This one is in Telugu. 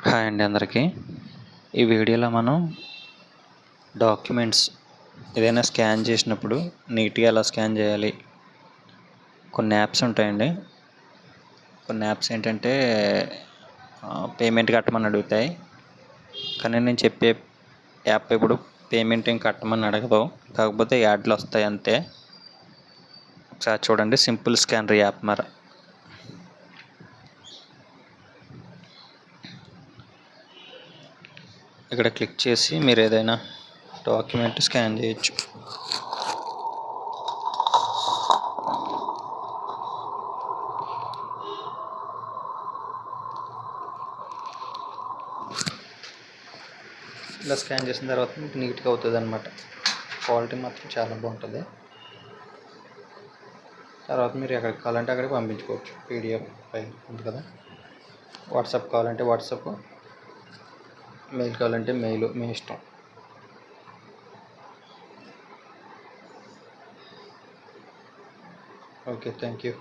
హాయ్ అండి అందరికీ. ఈ వీడియోలో మనం డాక్యుమెంట్స్ ఏదైనా స్కాన్ చేసినప్పుడు నీట్గా ఎలా స్కాన్ చేయాలి, కొన్ని యాప్స్ ఉంటాయండి. కొన్ని యాప్స్ ఏంటంటే పేమెంట్ కట్టమని అడుగుతాయి, కానీ నేను చెప్పే యాప్ ఇప్పుడు పేమెంట్ ఏం కట్టమని అడగదు, కాకపోతే యాడ్లు వస్తాయి అంతే. ఒకసారి చూడండి, సింపుల్ స్కానర్ యాప్ మరి. ఇక్కడ క్లిక్ చేసి మీరు ఏదైనా డాక్యుమెంట్ స్కాన్ చేయొచ్చు. ఇలా స్కాన్ చేసిన తర్వాత మీకు నీట్గా అవుతుంది అన్నమాట. క్వాలిటీ మాత్రం చాలా బాగుంటుంది. తర్వాత మీరు ఎక్కడికి కావాలంటే అక్కడికి పంపించుకోవచ్చు. పీడిఎఫ్ ఫైల్ ఉంది కదా, వాట్సాప్ కావాలంటే వాట్సాప్, మెయిల్ కావాలంటే మెయిల్, మీ ఇష్టం. Okay, thank you.